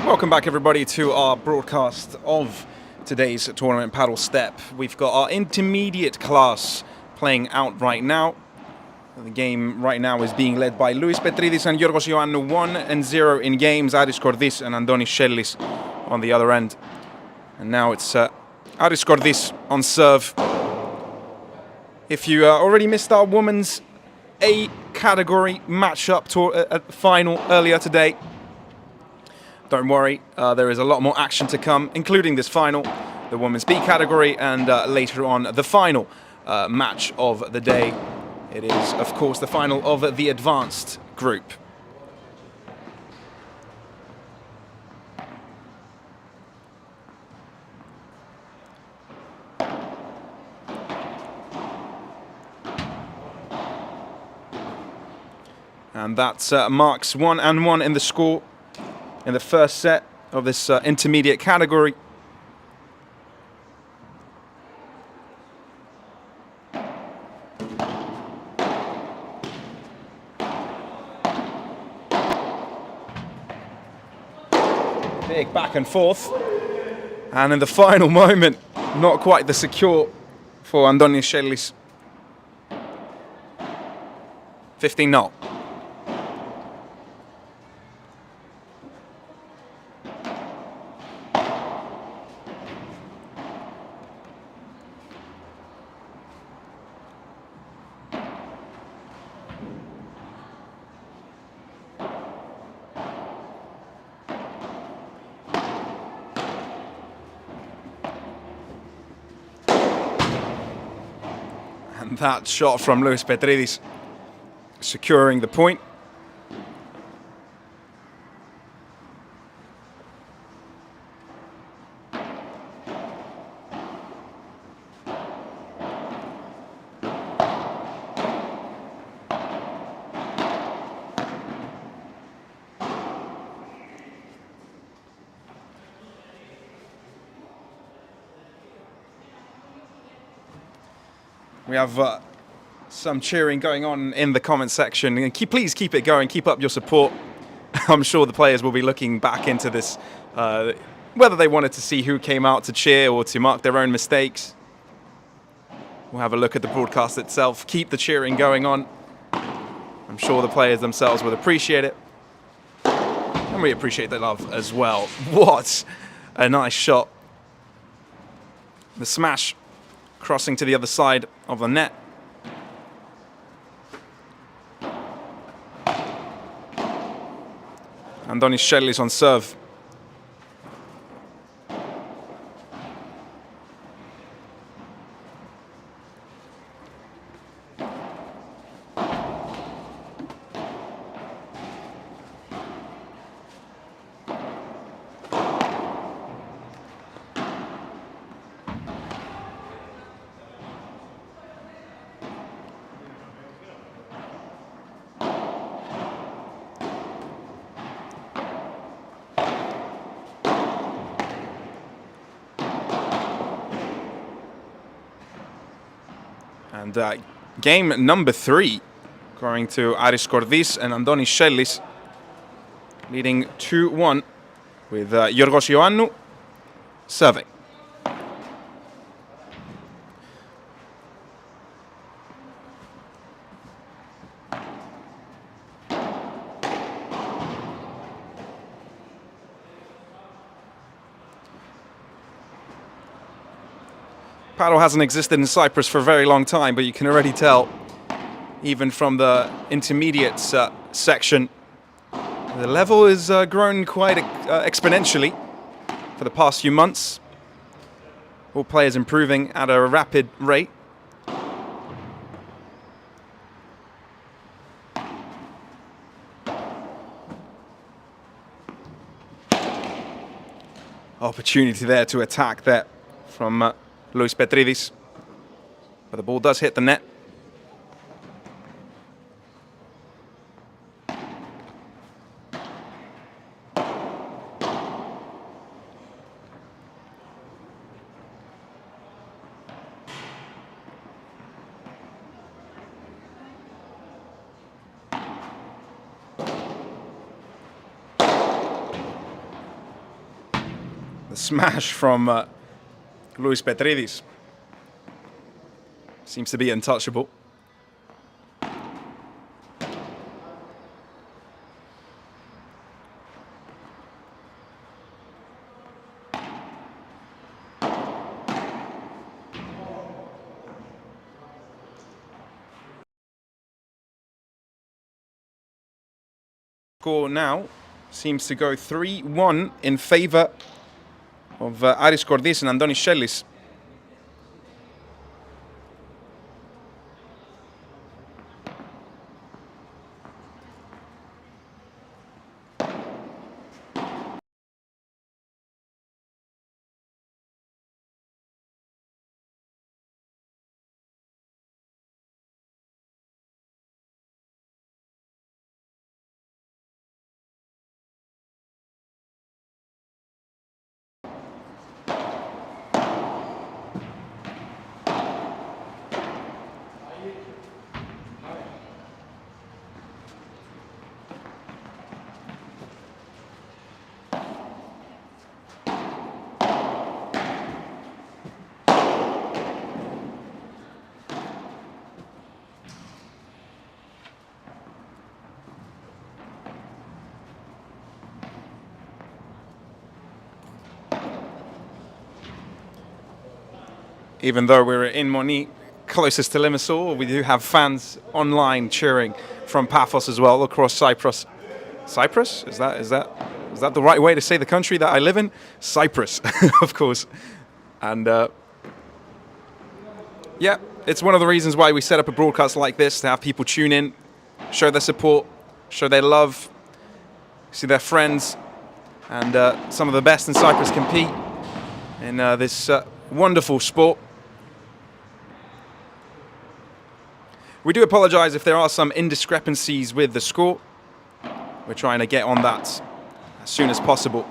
Welcome back, everybody, to our broadcast of today's tournament paddle step. We've got our intermediate class playing out right now. The game right now is being led by Luis Petridis and Yorgos Ioannou 1-0 in games. Aris Kordis and Andonis Shellis on the other end. And now it's Aris Kordis on serve. If you already missed our women's A category matchup final earlier today, don't worry, there is a lot more action to come, including this final, the women's B category, and later on the final match of the day. It is, of course, the final of the advanced group. And that marks 1-1 in the score in the first set of this intermediate category. Big back and forth. And in the final moment, not quite the secure for Andonis Shellis. 15-0. And that shot from Luis Petridis securing the point. We have some cheering going on in the comment section. And please keep it going, keep up your support. I'm sure the players will be looking back into this, whether they wanted to see who came out to cheer or to mark their own mistakes. We'll have a look at the broadcast itself. Keep the cheering going on. I'm sure the players themselves would appreciate it. And we appreciate the love as well. What a nice shot. The smash crossing to the other side of the net. Andonis Shellis on serve. And game number 3, going to Aris Kordis and Andonis Shellis, leading 2-1 with Yorgos Ioannou serving. Padel hasn't existed in Cyprus for a very long time, but you can already tell, even from the intermediate section, the level has grown quite exponentially for the past few months. All players improving at a rapid rate. Opportunity there to attack that from Luis Petridis, but the ball does hit the net. The smash from Luis Petridis. Seems to be untouchable. Score now seems to go 3-1 in favor of Aris Kordis and Andonis Shellis. Even though we're in Moni, closest to Limassol, we do have fans online cheering from Paphos as well across Cyprus. Cyprus? Is that the right way to say the country that I live in? Cyprus, of course. And yeah, it's one of the reasons why we set up a broadcast like this, to have people tune in, show their support, show their love, see their friends, and some of the best in Cyprus compete in this wonderful sport. We do apologise if there are some indiscrepancies with the score. We're trying to get on that as soon as possible.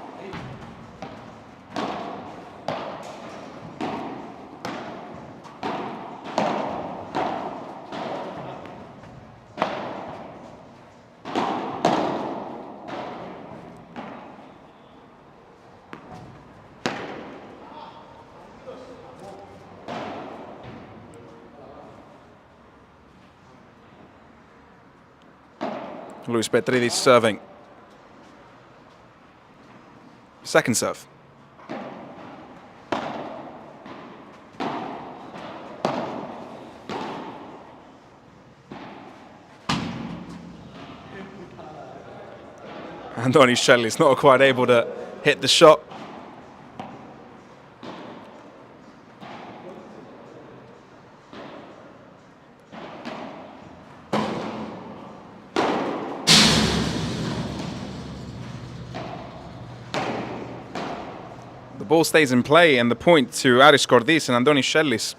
Luis Petridis serving. Second serve. Andonis Shellis not quite able to hit the shot. The ball stays in play, and the point to Aris Kordis and Andonis Shellis.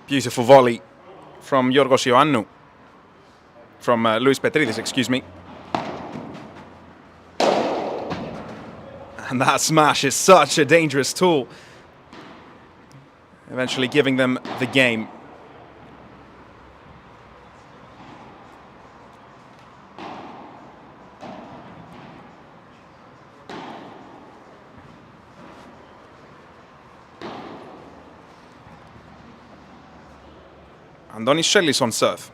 Beautiful volley from Yorgos Ioannou. From Luis Petridis, excuse me. And that smash is such a dangerous tool. Eventually giving them the game. Andonis Shellis on serve.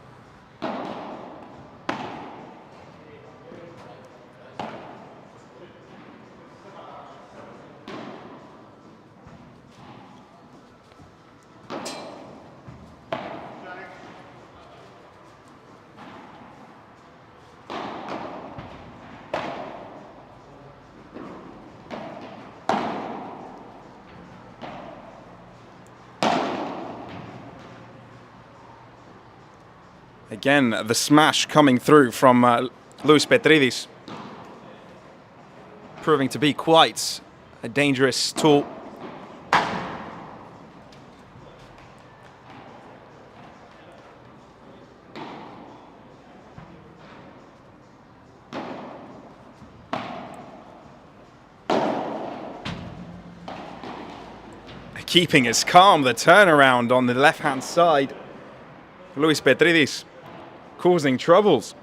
Again, the smash coming through from Luis Petridis, proving to be quite a dangerous tool. Keeping his calm, the turnaround on the left-hand side. Luis Petridis causing troubles.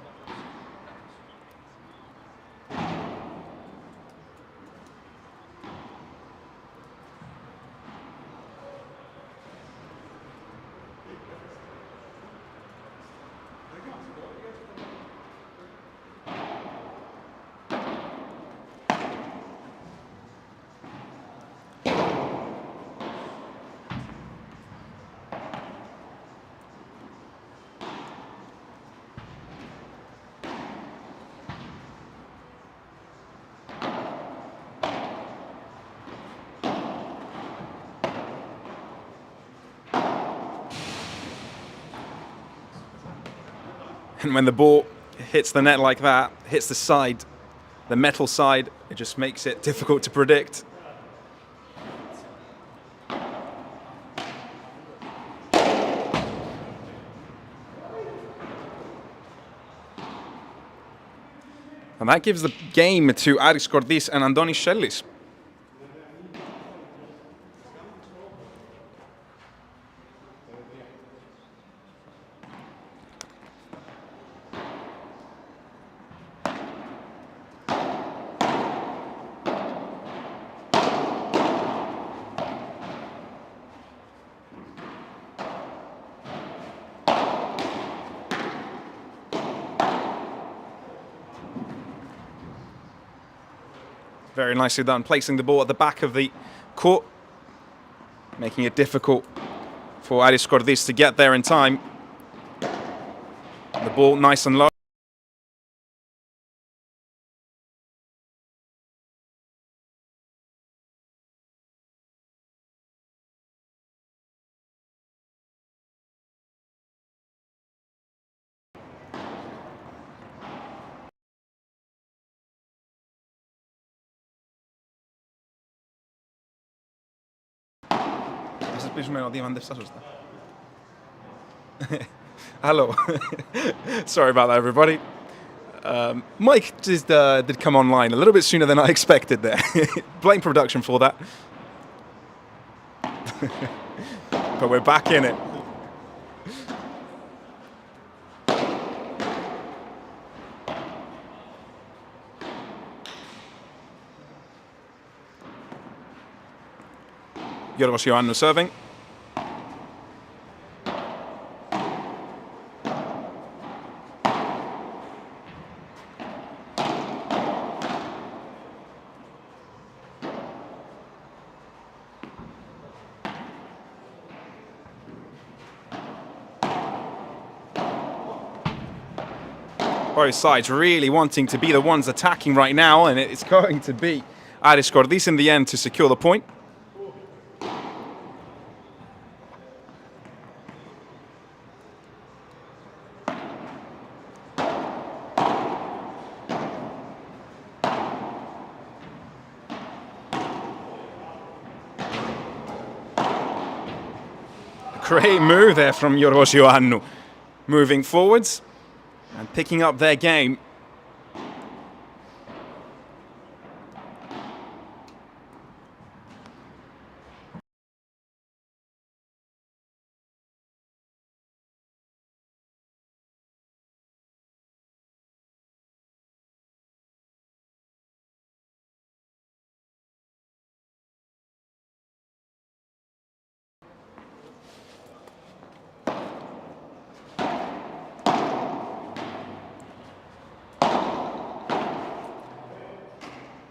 And when the ball hits the net like that, hits the side, the metal side, it just makes it difficult to predict. And that gives the game to Aris Kordis and Andonis Shellis. Very nicely done, placing the ball at the back of the court, making it difficult for Aris Kordis to get there in time. The ball nice and low. Hello. Sorry about that, everybody. Mike just did come online a little bit sooner than I expected there. Blame production for that. But we're back in it. Yorgos Ioannou serving. Both sides really wanting to be the ones attacking right now, and it's going to be Aris Kordis in the end to secure the point. Great move there from Yorgos Ioannou, moving forwards and picking up their game.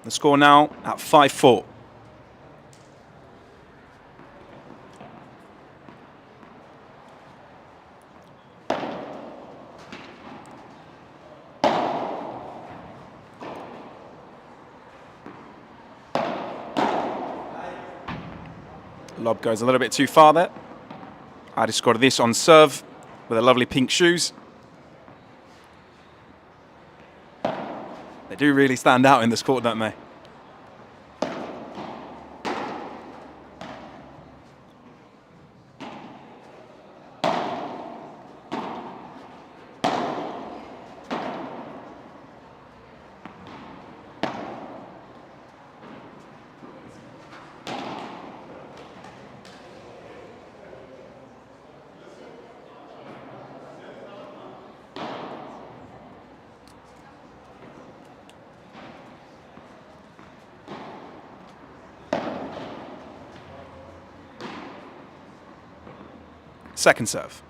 The score now at 5-4. Lob goes a little bit too far there. Aris Kordis on serve with the lovely pink shoes. do really stand out in this court, don't they? Second serve.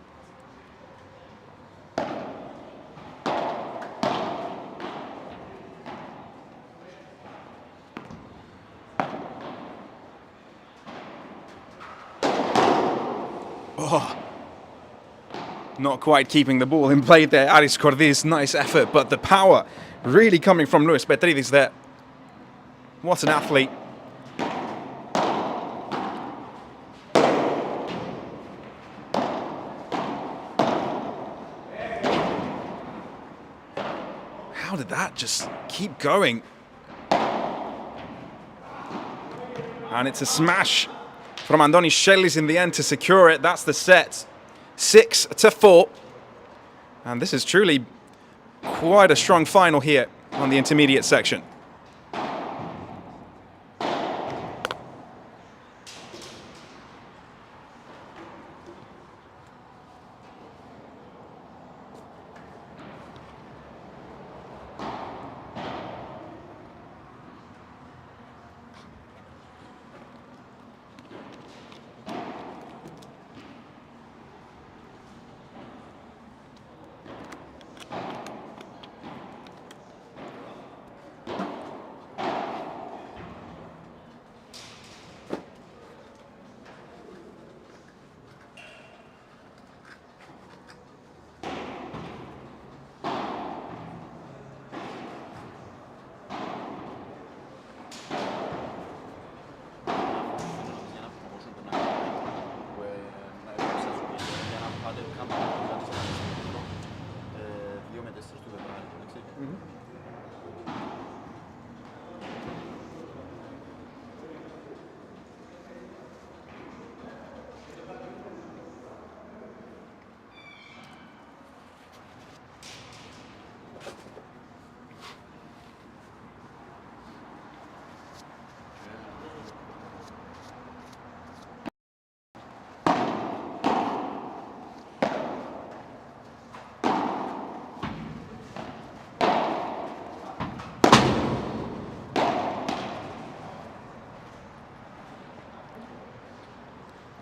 Oh, not quite keeping the ball in play there. Aris Cordi's nice effort, but the power really coming from Luis Petridis there. What an athlete. How did that just keep going? And it's a smash from Andoni Shellis in the end to secure it. That's the set. 6-4. And this is truly quite a strong final here on the intermediate section.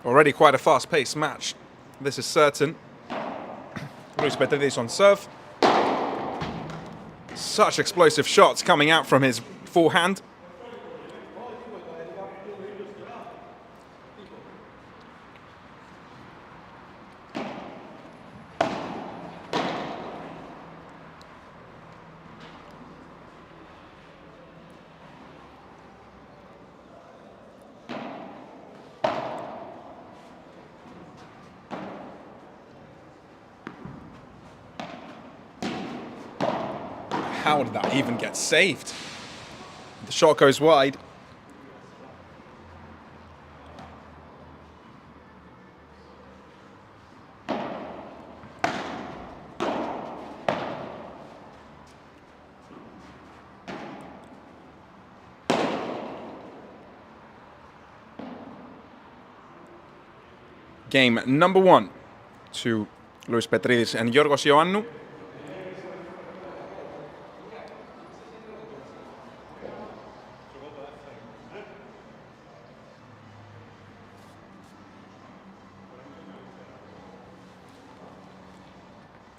Already quite a fast-paced match. This is certain. Luis Petridis on serve. Such explosive shots coming out from his forehand. How did that even get saved? The shot goes wide. Game number 1 to Luis Petridis and Giorgos Ioannou.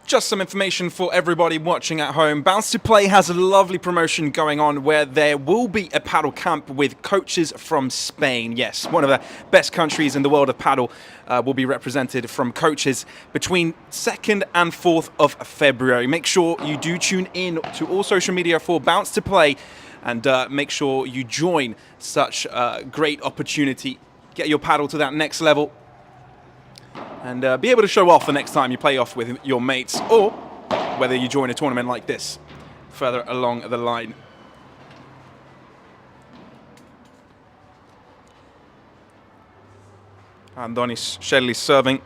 Just some information for everybody watching at home. Bounce2Play has a lovely promotion going on where there will be a paddle camp with coaches from Spain. Yes, one of the best countries in the world of paddle will be represented from coaches between 2nd and 4th of February. Make sure you do tune in to all social media for Bounce2Play and make sure you join such a great opportunity. Get your paddle to that next level. And be able to show off the next time you play off with your mates, or whether you join a tournament like this further along the line. Andonis Shelley serving.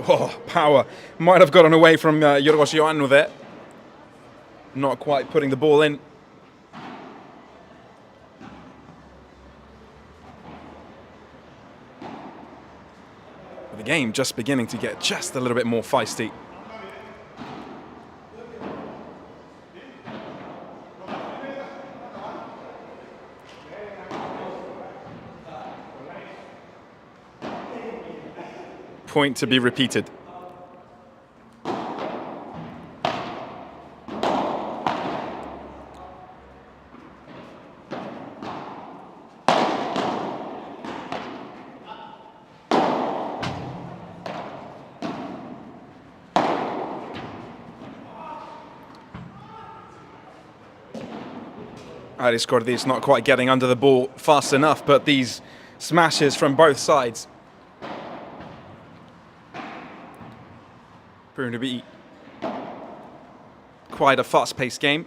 Oh, power. Might have gotten away from Yorgos Ioannou there. Not quite putting the ball in. The game just beginning to get just a little bit more feisty. Point to be repeated. Aris Gordis not quite getting under the ball fast enough, but these smashes from both sides proving to be quite a fast-paced game.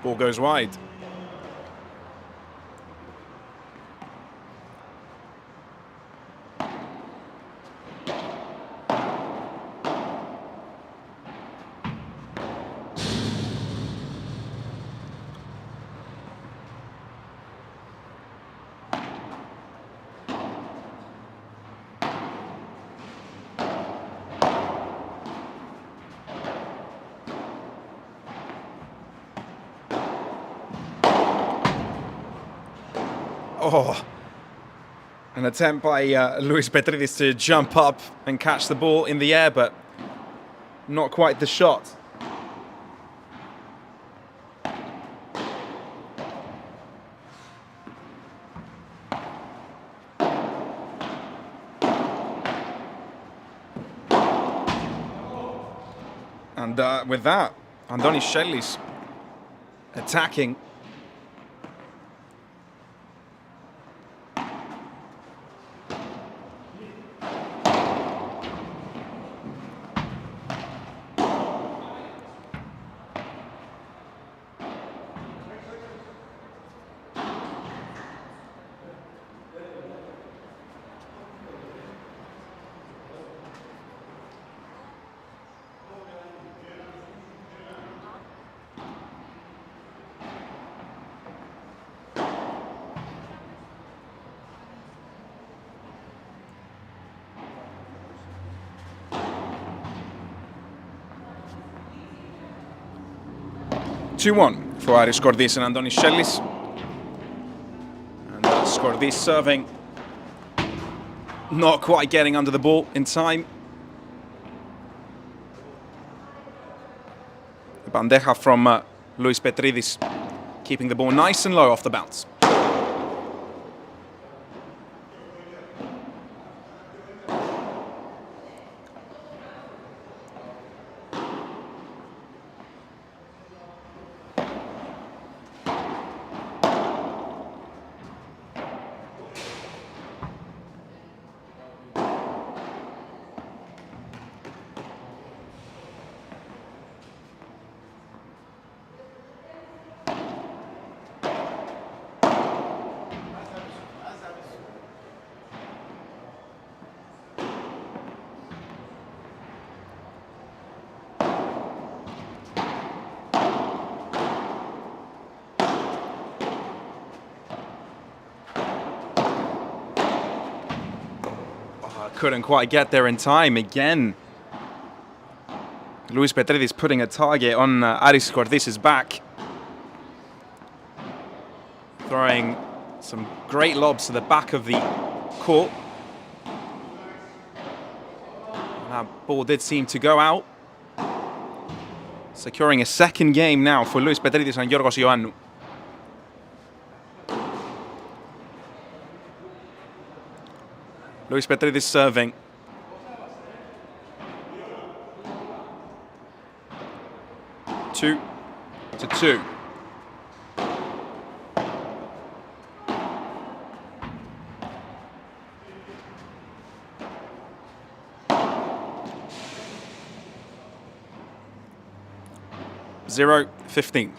Ball goes wide. Oh, an attempt by Luis Petridis to jump up and catch the ball in the air, but not quite the shot. And with that, Andonis Shelley's attacking. Two-one for Aris Gordis and Andonis Shellys. And that's Gordis serving. Not quite getting under the ball in time. The bandeja from Luis Petridis, keeping the ball nice and low off the bounce. couldn't quite get there in time again. Luis Petridis putting a target on Aris Cordis' back. Throwing some great lobs to the back of the court. That ball did seem to go out. Securing a second game now for Luis Petridis and Giorgos Ioannou. Luis Petridis serving. Two to two. 0-15.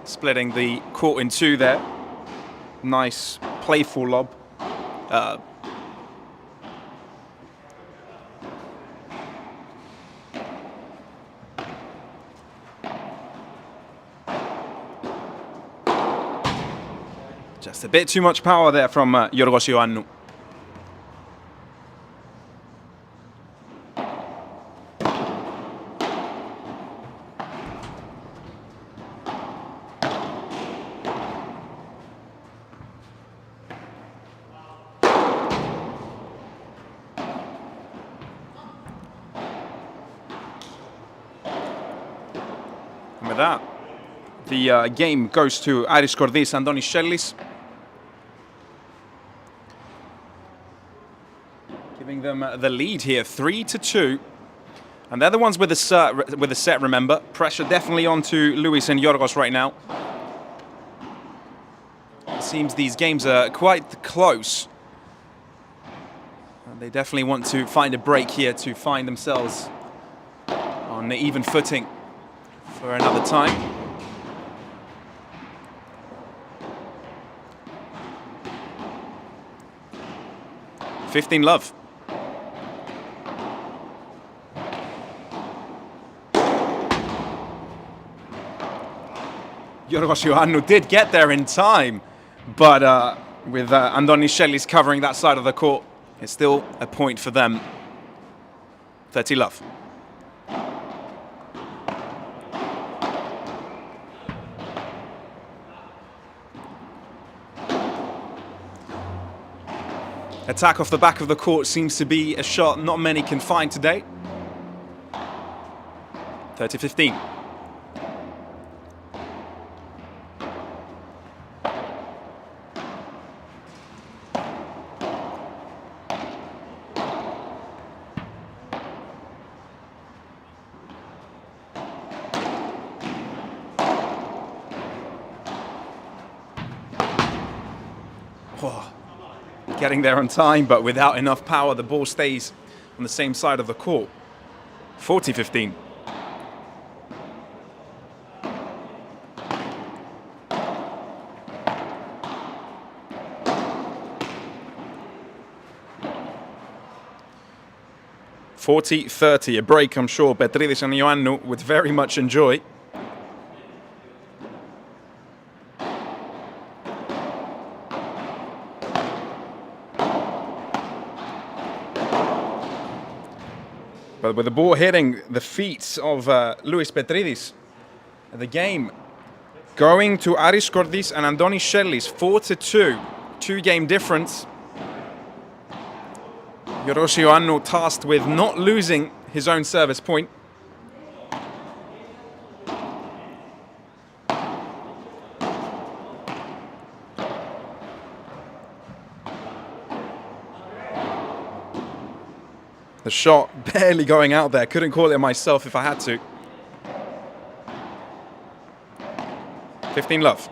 Splitting the court in two there. Nice, playful lob. Just a bit too much power there from Giorgos Ioannou. With that, the game goes to Aris Cordis and Andonis Shellis, giving them the lead here, 3-2. And they're the ones with the set. Remember, pressure definitely onto Luis and Giorgos right now. It seems these games are quite close. And they definitely want to find a break here to find themselves on the even footing for another time. Love. Giorgos Ioannou did get there in time, but with Andonis Shellis covering that side of the court, it's still a point for them. 30 love. Attack off the back of the court seems to be a shot not many can find today. 30-15. Oh. Getting there on time, but without enough power, the ball stays on the same side of the court. 40-15. A break I'm sure Petridis and Ioannou would very much enjoy. But with the ball hitting the feet of Luis Petridis, the game going to Aris Cordis and Andonis Shellis, 4-2, 2-game difference. Giorgos Ioannou tasked with not losing his own service point. The shot barely going out there. Couldn't call it myself if I had to. 15 love.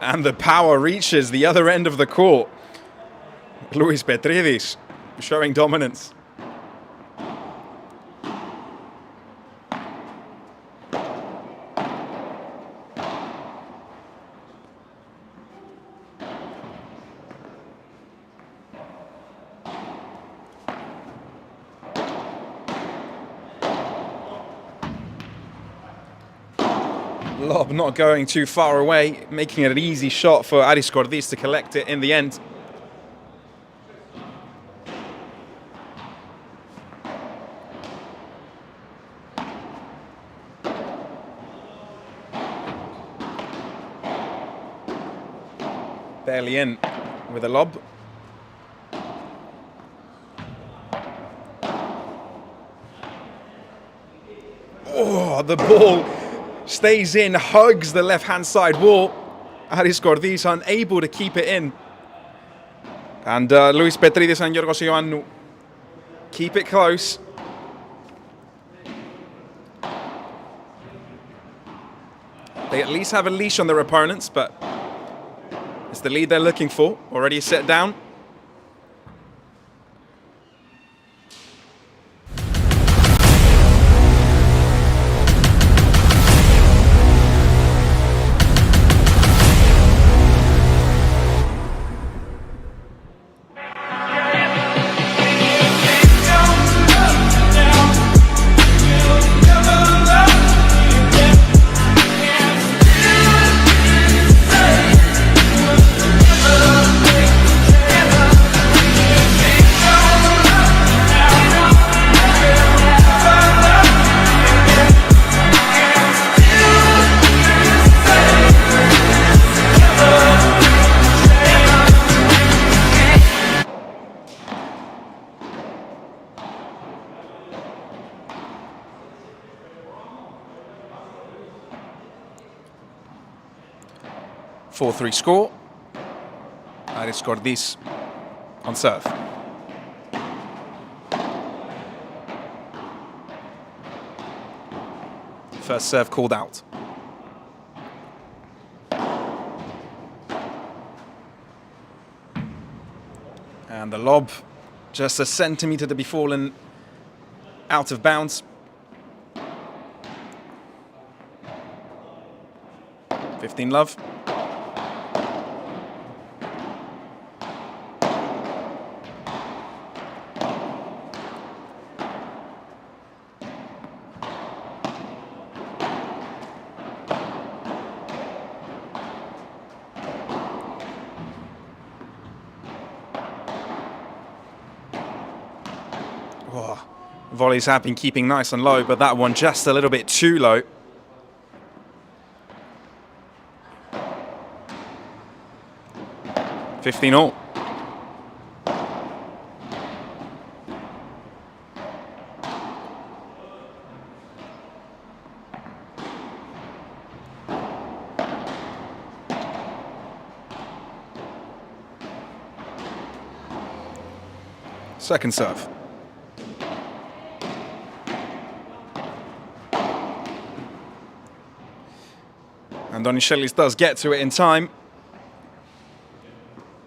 And the power reaches the other end of the court. Luis Petridis showing dominance. Lob not going too far away, making it an easy shot for Aris Gordis to collect it in the end. Barely in with a lob. Oh, the ball stays in, hugs the left-hand side wall. Aris Gordis unable to keep it in. And Luis Petridis and Yorgos Ioannou keep it close. They at least have a leash on their opponents, but it's the lead they're looking for. Already set down. (4-3) score. Aris Gordis on serve. First serve called out. And the lob, just a centimetre to be fallen out of bounds. 15 love. Oh, volleys have been keeping nice and low, but that one just a little bit too low. (15-all). Second serve. And Donischelis does get to it in time,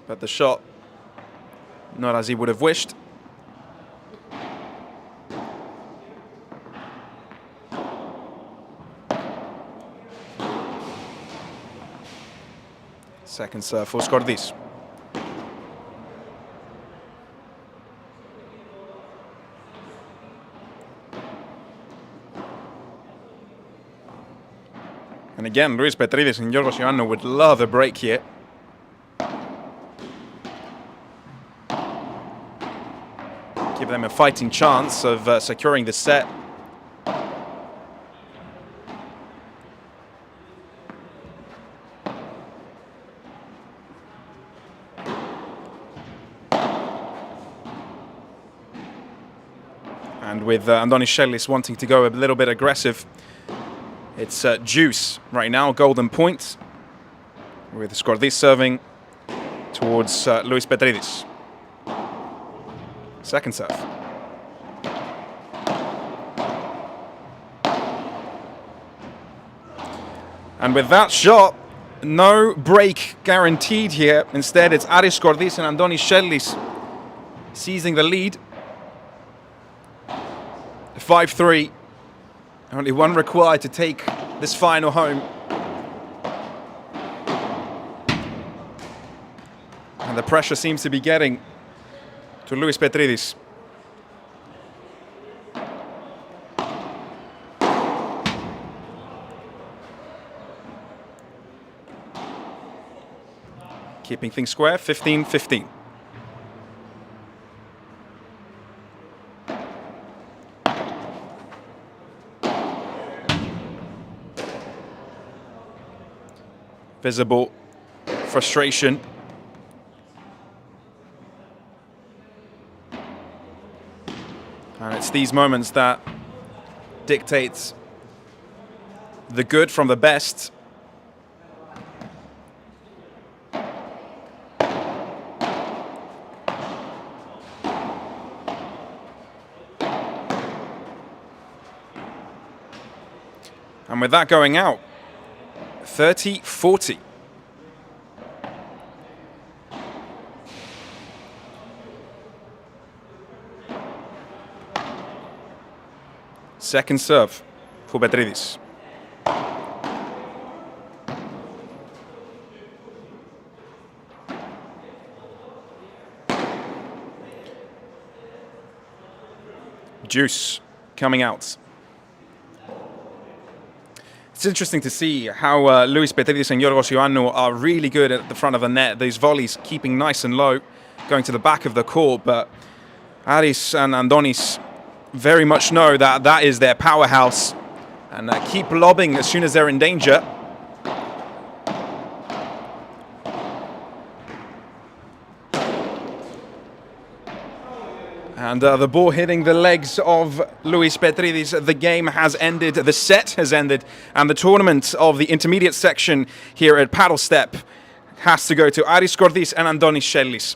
but the shot not as he would have wished. Second serve for Gordis. And again, Luis Petridis and Yorgos Ioannou would love a break here. Give them a fighting chance of securing the set. And with Donischelis wanting to go a little bit aggressive, it's juice right now, golden point, with Gordis serving towards Luis Petridis. Second serve. And with that shot, no break guaranteed here. Instead, it's Aris Gordis and Donischelis seizing the lead. 5-3. Only one required to take this final home. And the pressure seems to be getting to Luis Petridis. Keeping things square, 15-15. Visible frustration. And it's these moments that dictates the good from the best. And with that going out, 30-40. Second serve for Petridis. Juice coming out. It's interesting to see how Luis Petridis and Yorgos Ioannou are really good at the front of the net. These volleys keeping nice and low, going to the back of the court, but Aris and Andonis very much know that that is their powerhouse and keep lobbing as soon as they're in danger. And the ball hitting the legs of Luis Petridis. The game has ended, the set has ended, and the tournament of the intermediate section here at Padel Step has to go to Aris Kordis and Andonis Shellis.